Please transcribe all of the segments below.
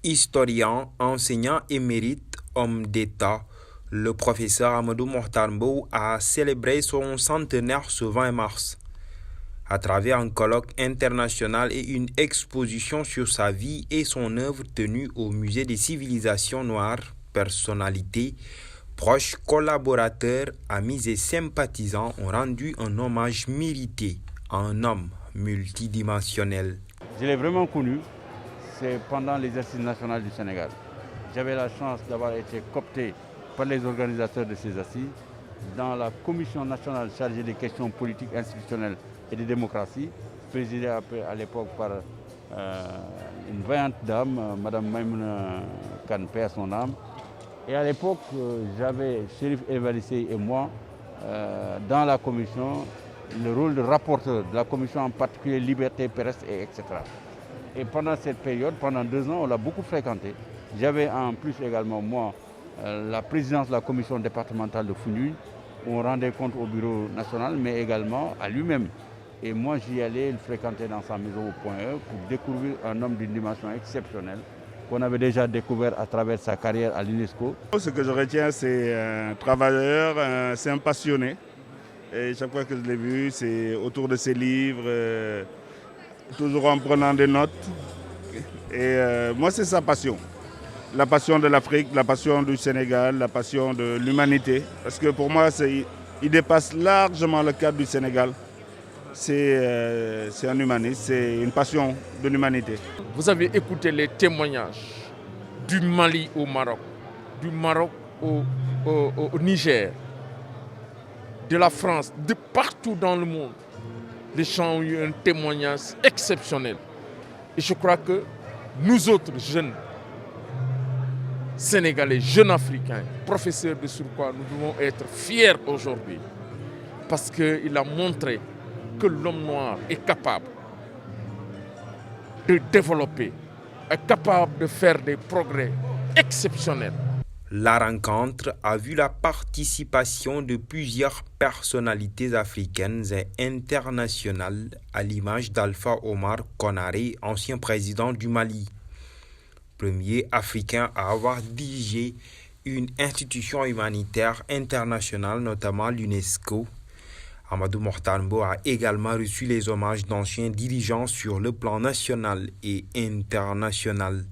Historien, enseignant émérite, homme d'État, le professeur Amadou Mahtar Mbow a célébré son centenaire ce 20 mars. À travers un colloque international et une exposition sur sa vie et son œuvre tenue au Musée des civilisations noires, personnalités, proches, collaborateurs, amis et sympathisants ont rendu un hommage mérité à un homme multidimensionnel. Je l'ai vraiment connu, c'est pendant l'exercice national du Sénégal. J'avais la chance d'avoir été coopté par les organisateurs de ces assises dans la commission nationale chargée des questions politiques, institutionnelles et de démocratie, présidée à l'époque par une vaillante dame, Madame Maïmouna Kane, paix à son âme. Et à l'époque, j'avais, Chérif Evalissé et moi, dans la commission, le rôle de rapporteur de la commission, en particulier liberté, presse, etc. Et pendant cette période, pendant 2 ans, on l'a beaucoup fréquenté. J'avais en plus également, moi, la présidence de la commission départementale de Foundiougne, où on rendait compte au bureau national, mais également à lui-même. Et moi, j'y allais le fréquenter dans sa maison au Point E pour découvrir un homme d'une dimension exceptionnelle qu'on avait déjà découvert à travers sa carrière à l'UNESCO. Ce que je retiens, c'est un travailleur, c'est un passionné. Et chaque fois que je l'ai vu, c'est autour de ses livres, toujours en prenant des notes. Et moi, c'est sa passion. La passion de l'Afrique, la passion du Sénégal, la passion de l'humanité. Parce que pour moi, il dépasse largement le cadre du Sénégal. C'est un humaniste, c'est une passion de l'humanité. Vous avez écouté les témoignages du Mali au Maroc, du Maroc au Niger, de la France, de partout dans le monde. Les gens ont eu un témoignage exceptionnel. Et je crois que nous autres jeunes Sénégalais, jeunes Africains, professeurs de surcroît, nous devons être fiers aujourd'hui parce qu'il a montré que l'homme noir est capable de développer, est capable de faire des progrès exceptionnels. La rencontre a vu la participation de plusieurs personnalités africaines et internationales à l'image d'Alpha Omar Konaré, ancien président du Mali, premier Africain à avoir dirigé une institution humanitaire internationale, notamment l'UNESCO. Amadou Mahtar Mbow a également reçu les hommages d'anciens dirigeants sur le plan national et international.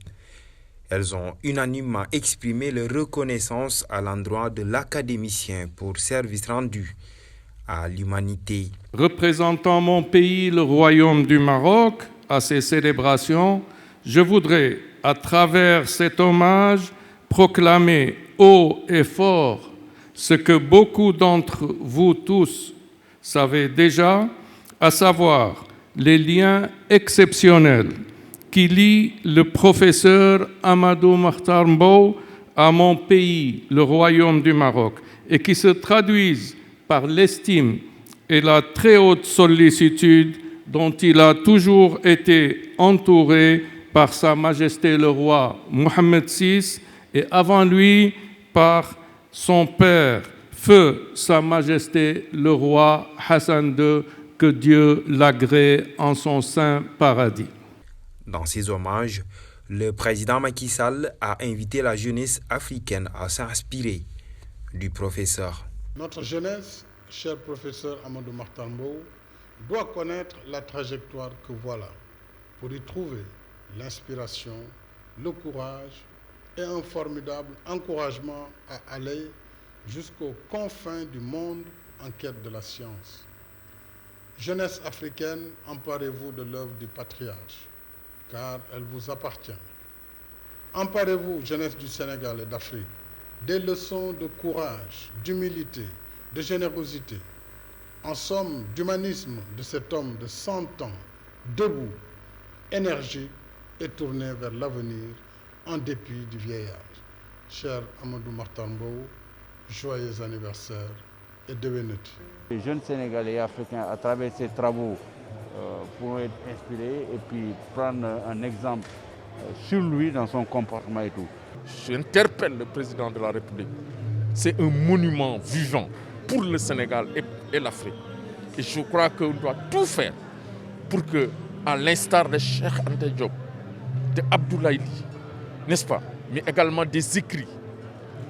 Elles ont unanimement exprimé leur reconnaissance à l'endroit de l'académicien pour service rendu à l'humanité. Représentant mon pays, le Royaume du Maroc, à ces célébrations, je voudrais, à travers cet hommage, proclamer haut et fort ce que beaucoup d'entre vous tous savez déjà, à savoir les liens exceptionnels qui lient le professeur Amadou Mahtar Mbow à mon pays, le Royaume du Maroc, et qui se traduisent par l'estime et la très haute sollicitude dont il a toujours été entouré par Sa Majesté le roi Mohammed VI et avant lui par son père, feu Sa Majesté le roi Hassan II, que Dieu l'agrée en son saint paradis. Dans ces hommages, le président Macky Sall a invité la jeunesse africaine à s'inspirer du professeur. Notre jeunesse, cher professeur Amadou Mahtar Mbow, doit connaître la trajectoire que voilà pour y trouver l'inspiration, le courage et un formidable encouragement à aller jusqu'aux confins du monde en quête de la science. Jeunesse africaine, emparez-vous de l'œuvre du patriarche, car elle vous appartient. Emparez-vous, jeunesse du Sénégal et d'Afrique, des leçons de courage, d'humilité, de générosité, en somme d'humanisme de cet homme de 100 ans, debout, énergique et tourné vers l'avenir en dépit du vieillard. Cher Amadou Mahtar Mbow, joyeux anniversaire et devenez-tu. Les jeunes Sénégalais et Africains, à travers ces travaux, pourront être inspirés et puis prendre un exemple sur lui dans son comportement et tout. J'interpelle le président de la République. C'est un monument vivant pour le Sénégal et l'Afrique. Et je crois qu'on doit tout faire pour que, à l'instar de Cheikh Anta Diop, de Abdoulaye Ly, n'est-ce pas? Mais également des écrits,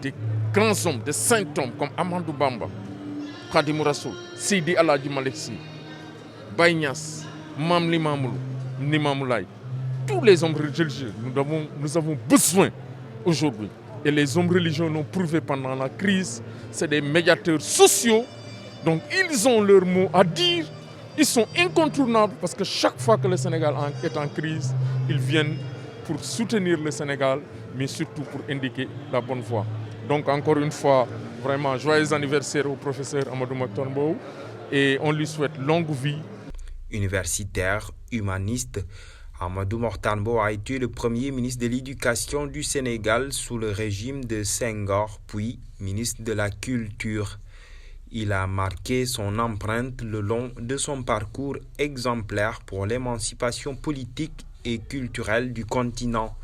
des grands hommes, des saints hommes comme Amadou Bamba, Khadimou Rassoul, Seydi Aladji Malick Sy, Baye Niass, Mame Limamou Laye. Tous les hommes religieux, nous avons besoin aujourd'hui. Et les hommes religieux l'ont prouvé pendant la crise. C'est des médiateurs sociaux. Donc ils ont leur mot à dire. Ils sont incontournables parce que chaque fois que le Sénégal est en crise, ils viennent pour soutenir le Sénégal, mais surtout pour indiquer la bonne voie. Donc encore une fois, vraiment joyeux anniversaire au professeur Amadou Mahtar Mbow et on lui souhaite longue vie. Universitaire, humaniste, Amadou Mahtar Mbow a été le premier ministre de l'Éducation du Sénégal sous le régime de Senghor, puis ministre de la Culture. Il a marqué son empreinte le long de son parcours exemplaire pour l'émancipation politique et culturelle du continent.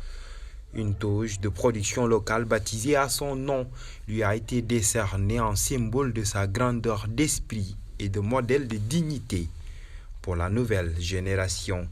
Une toge de production locale baptisée à son nom lui a été décernée en symbole de sa grandeur d'esprit et de modèle de dignité pour la nouvelle génération.